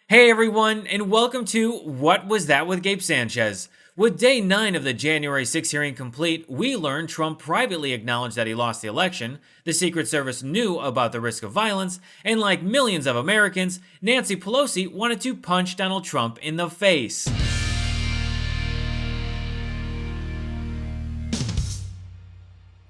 Hey everyone, and welcome to What Was That with Gabe Sanchez. With day 9 of the January 6 hearing complete, we learned Trump privately acknowledged that he lost the election, the Secret Service knew about the risk of violence, and like millions of Americans, Nancy Pelosi wanted to punch Donald Trump in the face.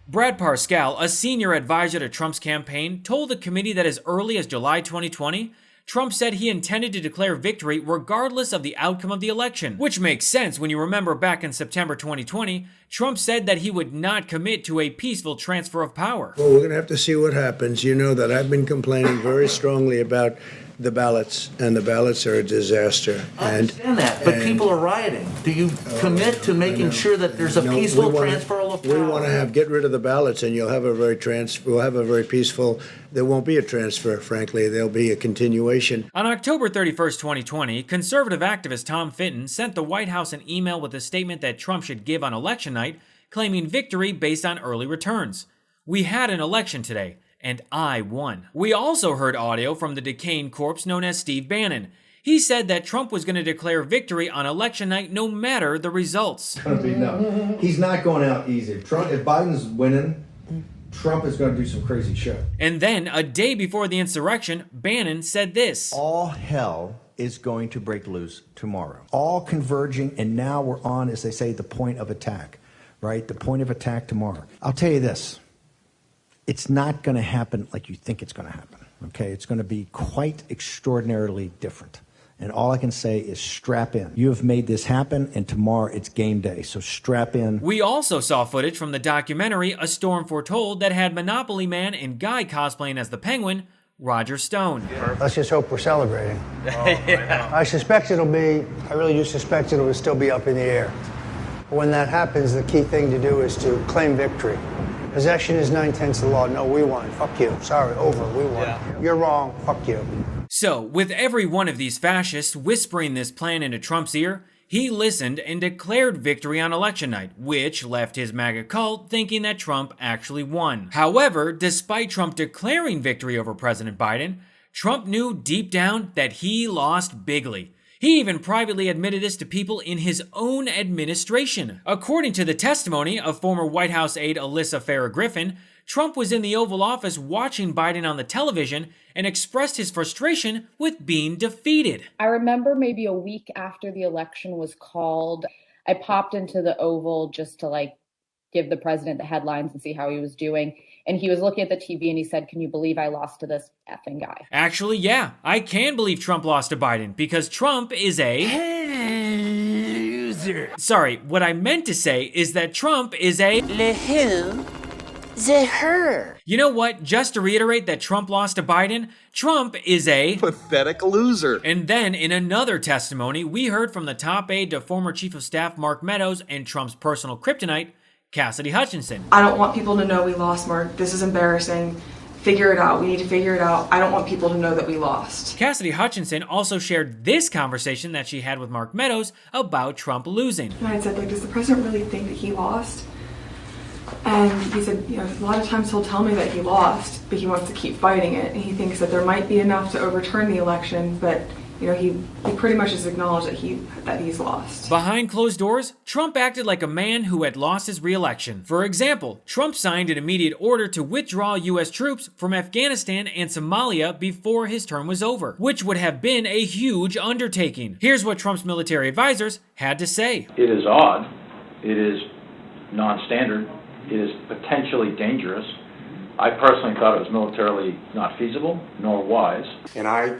Brad Parscale, a senior advisor to Trump's campaign, told the committee that as early as July 2020, Trump said he intended to declare victory regardless of the outcome of the election, which makes sense when you remember back in September 2020, Trump said that he would not commit to a peaceful transfer of power. Well, we're going to have to see what happens. You know that I've been complaining very strongly about the ballots, and the ballots are a disaster. I understand that, but people are rioting. Do you commit to making sure that there's a peaceful transfer of power? We want to get rid of the ballots, and we'll have a very peaceful. There won't be a transfer, frankly. There'll be a continuation. On October 31st, 2020, conservative activist Tom Fitton sent the White House an email with a statement that Trump should give on election night, claiming victory based on early returns. "We had an election today, and I won." We also heard audio from the decaying corpse known as Steve Bannon. He said that Trump was going to declare victory on election night no matter the results. No, he's not going out easy. If Biden's winning, Trump is going to do some crazy shit. And then, a day before the insurrection, Bannon said this: "All hell is going to break loose tomorrow. All converging, and now we're on, as they say, the point of attack, right? The point of attack tomorrow." I'll tell you this. It's not going to happen like you think it's going to happen, okay? It's going to be quite extraordinarily different. And all I can say is strap in. You have made this happen, and tomorrow it's game day, so strap in. We also saw footage from the documentary A Storm Foretold that had Monopoly Man and Guy cosplaying as the Penguin, Roger Stone. Let's just hope we're celebrating. I really do suspect it'll still be up in the air. When that happens, the key thing to do is to claim victory. Possession is 9/10 of the law. No, we won. Fuck you. Sorry, over. We won. Yeah. You're wrong. Fuck you. So, with every one of these fascists whispering this plan into Trump's ear, he listened and declared victory on election night, which left his MAGA cult thinking that Trump actually won. However, despite Trump declaring victory over President Biden, Trump knew deep down that he lost bigly. He even privately admitted this to people in his own administration. According to the testimony of former White House aide Alyssa Farah Griffin, Trump was in the Oval Office watching Biden on the television and expressed his frustration with being defeated. I remember maybe a week after the election was called, I popped into the Oval just to give the president the headlines and see how he was doing. And he was looking at the TV and he said, "Can you believe I lost to this effing guy?" Actually, yeah, I can believe Trump lost to Biden because Trump is a loser. Sorry, what I meant to say is that Trump is a her. You know what? Just to reiterate that Trump lost to Biden, Trump is a pathetic loser. And then in another testimony, we heard from the top aide to former Chief of Staff Mark Meadows and Trump's personal kryptonite, Cassidy Hutchinson. "I don't want people to know we lost, Mark. This is embarrassing. Figure it out. We need to figure it out. I don't want people to know that we lost." Cassidy Hutchinson also shared this conversation that she had with Mark Meadows about Trump losing. And I said, does the president really think that he lost? And he said, a lot of times he'll tell me that he lost, but he wants to keep fighting it. And he thinks that there might be enough to overturn the election, but he pretty much has acknowledged that he's lost. Behind closed doors, Trump acted like a man who had lost his re-election. For example, Trump signed an immediate order to withdraw U.S. troops from Afghanistan and Somalia before his term was over, which would have been a huge undertaking. Here's what Trump's military advisors had to say. "It is odd. It is non-standard. It is potentially dangerous. I personally thought it was militarily not feasible nor wise." And I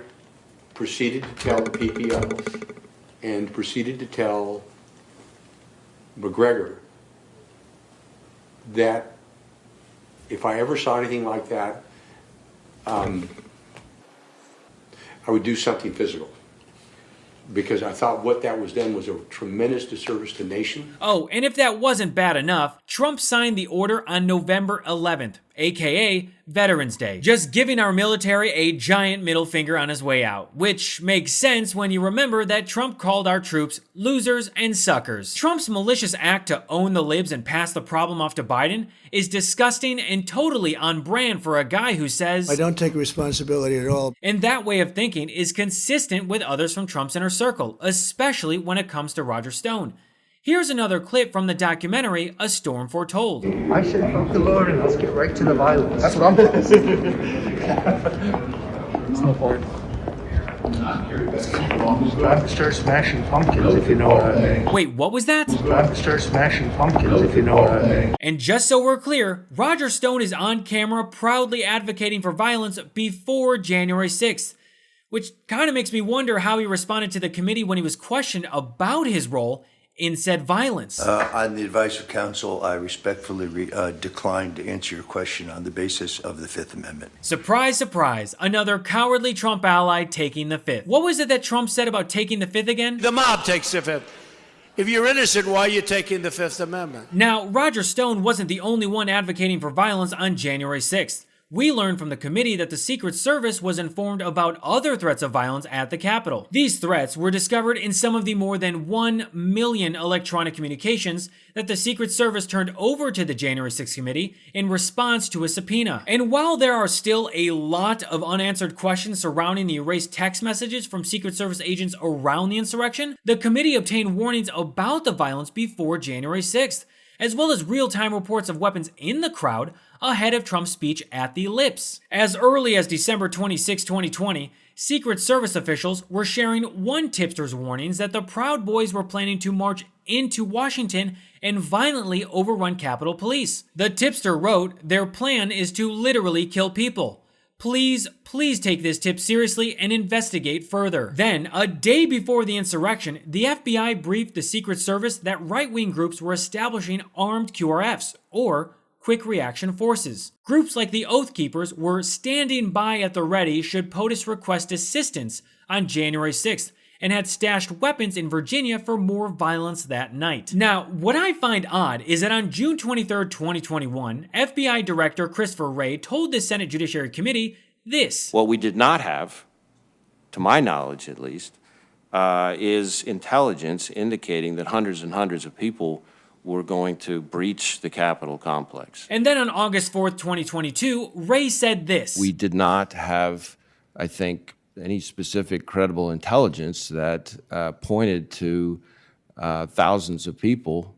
proceeded to tell the PPO and proceeded to tell McGregor that if I ever saw anything like that, I would do something physical. Because I thought what that was done was a tremendous disservice to the nation. Oh, and if that wasn't bad enough, Trump signed the order on November 11th, aka Veterans Day, just giving our military a giant middle finger on his way out, which makes sense when you remember that Trump called our troops losers and suckers. Trump's malicious act to own the libs and pass the problem off to Biden is disgusting and totally on brand for a guy who says, I don't take responsibility at all. And that way of thinking is consistent with others from Trump's inner circle, especially when it comes to Roger Stone. Here's another clip from the documentary A Storm Foretold. I said, thank the Lord, and let's get right to the violence. That's what I'm saying. It's no point. Time to start smashing pumpkins, if you know what I mean. Wait, what was that? Time to start smashing pumpkins, if you know what I mean. And just so we're clear, Roger Stone is on camera proudly advocating for violence before January 6th, which kind of makes me wonder how he responded to the committee when he was questioned about his role in said violence. On the advice of counsel, I respectfully decline to answer your question on the basis of the Fifth Amendment. Surprise, surprise, another cowardly Trump ally taking the fifth. What was it that Trump said about taking the fifth again? The mob takes the fifth. If you're innocent, why are you taking the Fifth Amendment? Now, Roger Stone wasn't the only one advocating for violence on January 6th. We learned from the committee that the Secret Service was informed about other threats of violence at the Capitol. These threats were discovered in some of the more than 1 million electronic communications that the Secret Service turned over to the January 6th committee in response to a subpoena. And while there are still a lot of unanswered questions surrounding the erased text messages from Secret Service agents around the insurrection, the committee obtained warnings about the violence before January 6th, as well as real-time reports of weapons in the crowd ahead of Trump's speech at the Lips. As early as December 26, 2020, Secret Service officials were sharing one tipster's warnings that the Proud Boys were planning to march into Washington and violently overrun Capitol Police. The tipster wrote, "Their plan is to literally kill people. Please take this tip seriously and investigate further." Then, a day before the insurrection, the FBI briefed the Secret Service that right-wing groups were establishing armed QRFs, or Quick Reaction Forces. Groups like the Oath Keepers were standing by at the ready should POTUS request assistance on January 6th, and had stashed weapons in Virginia for more violence that night. Now, what I find odd is that on June 23, 2021, FBI Director Christopher Wray told the Senate Judiciary Committee this. What we did not have, to my knowledge at least, is intelligence indicating that hundreds and hundreds of people were going to breach the Capitol complex. And then on August 4th, 2022, Wray said this. We did not have, I think, any specific credible intelligence that pointed to thousands of people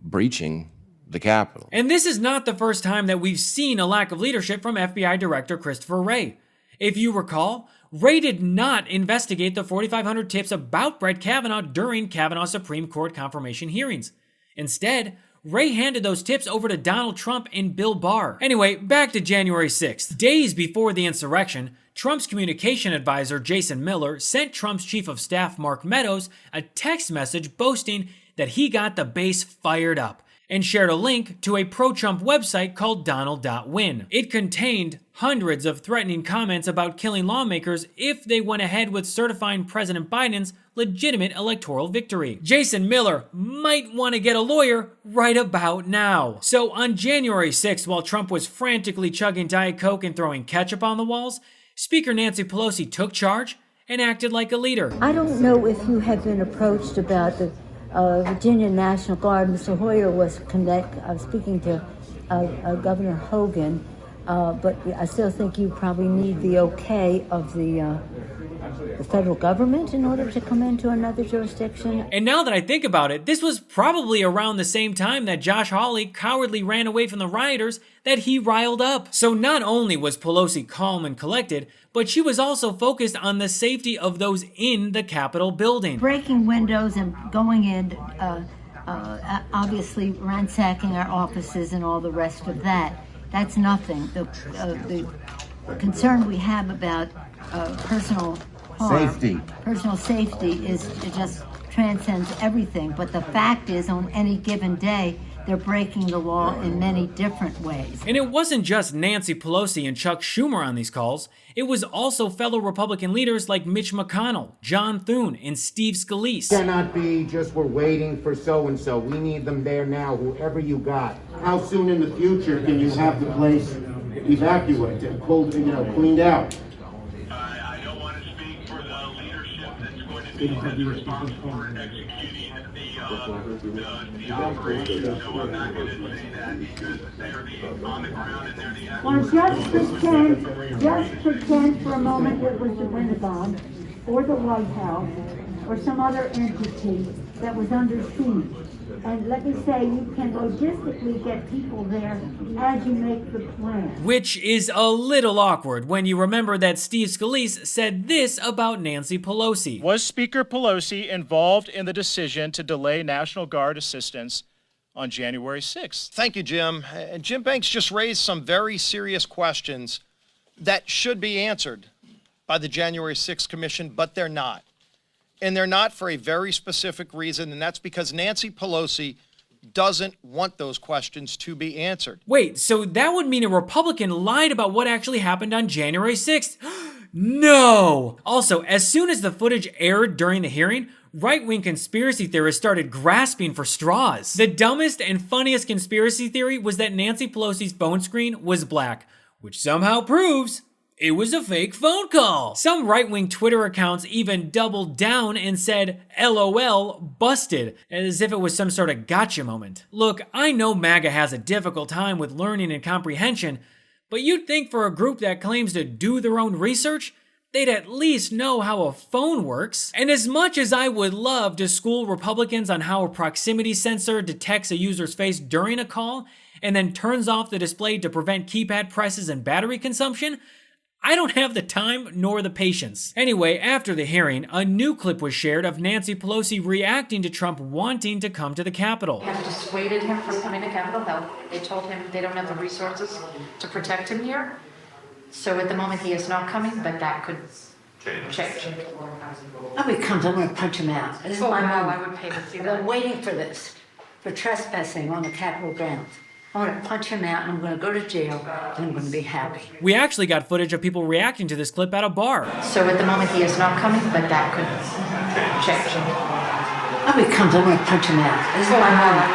breaching the Capitol. And this is not the first time that we've seen a lack of leadership from FBI Director Christopher Wray. If you recall, Wray did not investigate the 4,500 tips about Brett Kavanaugh during Kavanaugh's Supreme Court confirmation hearings. Instead, Wray handed those tips over to Donald Trump and Bill Barr. Anyway, back to January 6th. Days before the insurrection, Trump's communication advisor Jason Miller sent Trump's chief of staff Mark Meadows a text message boasting that he got the base fired up, and shared a link to a pro-Trump website called Donald.win. It contained hundreds of threatening comments about killing lawmakers if they went ahead with certifying President Biden's legitimate electoral victory. Jason Miller might want to get a lawyer right about now. So on January 6th, while Trump was frantically chugging Diet Coke and throwing ketchup on the walls, Speaker Nancy Pelosi took charge and acted like a leader. I don't know if you have been approached about the Virginia National Guard. Mr. Hoyer was speaking to Governor Hogan, but I still think you probably need the okay of the federal government in order to come into another jurisdiction. And now that I think about it, this was probably around the same time that Josh Hawley cowardly ran away from the rioters that he riled up. So not only was Pelosi calm and collected, but she was also focused on the safety of those in the Capitol building. Breaking windows and going in, obviously ransacking our offices and all the rest of that, that's nothing. The concern we have about personal harm, personal safety is, it just transcends everything. But the fact is, on any given day, they're breaking the law in many different ways. And it wasn't just Nancy Pelosi and Chuck Schumer on these calls. It was also fellow Republican leaders like Mitch McConnell, John Thune, and Steve Scalise. It cannot be just we're waiting for so-and-so. We need them there now, whoever you got. How soon in the future can you have the place evacuated, pulled, cleaned out? I don't want to speak for the leadership that's going to be responsible for executing the operation, so I'm not going to say that because they're on the ground and they're the Well, just pretend for a moment it was the Pentagon or the White House or some other entity that was under siege. And let me say, you can logistically get people there as you make the plan. Which is a little awkward when you remember that Steve Scalise said this about Nancy Pelosi. Was Speaker Pelosi involved in the decision to delay National Guard assistance on January 6th? Thank you, Jim. And Jim Banks just raised some very serious questions that should be answered by the January 6th Commission, but they're not. And they're not for a very specific reason, and that's because Nancy Pelosi doesn't want those questions to be answered. Wait, so that would mean a Republican lied about what actually happened on January 6th? No! Also, as soon as the footage aired during the hearing, right-wing conspiracy theorists started grasping for straws. The dumbest and funniest conspiracy theory was that Nancy Pelosi's phone screen was black, which somehow proves it was a fake phone call. Some right-wing Twitter accounts even doubled down and said, LOL, busted, as if it was some sort of gotcha moment. Look, I know MAGA has a difficult time with learning and comprehension, but you'd think for a group that claims to do their own research, they'd at least know how a phone works. And as much as I would love to school Republicans on how a proximity sensor detects a user's face during a call and then turns off the display to prevent keypad presses and battery consumption, I don't have the time nor the patience. Anyway, after the hearing, a new clip was shared of Nancy Pelosi reacting to Trump wanting to come to the Capitol. They have dissuaded him from coming to Capitol Hill. They told him they don't have the resources to protect him here. So at the moment he is not coming, but that could change. Oh, he comes, I'm gonna punch him out. This is my well, moment. I would pay to see I've that. been waiting for this, for trespassing on the Capitol grounds. I'm gonna punch him out and I'm gonna go to jail and I'm gonna be happy. We actually got footage of people reacting to this clip at a bar. So at the moment he is not coming, but that could change. Oh, he comes, I'm gonna punch him out. This is my moment.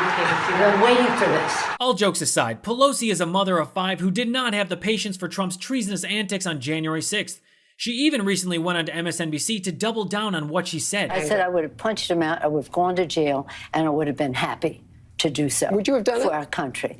I've been waiting for this. All jokes aside, Pelosi is a mother of five who did not have the patience for Trump's treasonous antics on January 6th. She even recently went on to MSNBC to double down on what she said. I said I would have punched him out, I would have gone to jail, and I would have been happy to do so. Would you have done it? For our country.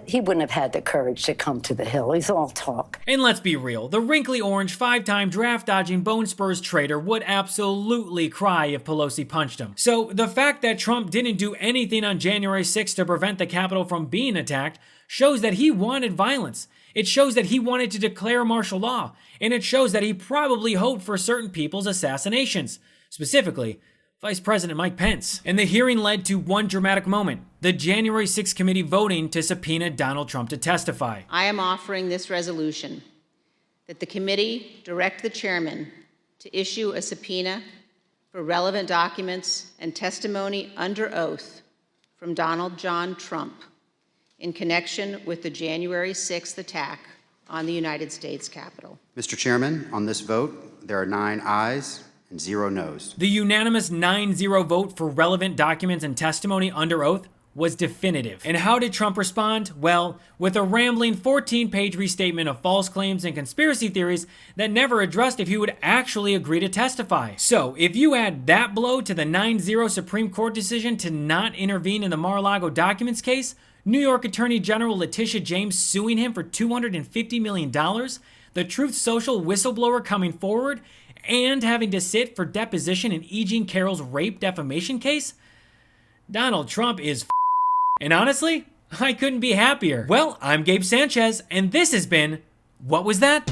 He wouldn't have had the courage to come to the Hill. He's all talk. And let's be real, the wrinkly orange five-time draft-dodging Bone Spurs traitor would absolutely cry if Pelosi punched him. So the fact that Trump didn't do anything on January 6th to prevent the Capitol from being attacked shows that he wanted violence. It shows that he wanted to declare martial law. And it shows that he probably hoped for certain people's assassinations. Specifically, Vice President Mike Pence. And the hearing led to one dramatic moment, the January 6th committee voting to subpoena Donald Trump to testify. I am offering this resolution that the committee direct the chairman to issue a subpoena for relevant documents and testimony under oath from Donald John Trump in connection with the January 6th attack on the United States Capitol. Mr. Chairman, on this vote, there are 9 ayes and 0 noes. The unanimous 9-0 vote for relevant documents and testimony under oath was definitive. And how did Trump respond? Well, with a rambling 14-page restatement of false claims and conspiracy theories that never addressed if he would actually agree to testify. So, if you add that blow to the 9-0 Supreme Court decision to not intervene in the Mar-a-Lago documents case, New York Attorney General Letitia James suing him for $250 million, the Truth Social whistleblower coming forward, and having to sit for deposition in E. Jean Carroll's rape defamation case? Donald Trump is and honestly, I couldn't be happier. Well, I'm Gabe Sanchez, and this has been What Was That?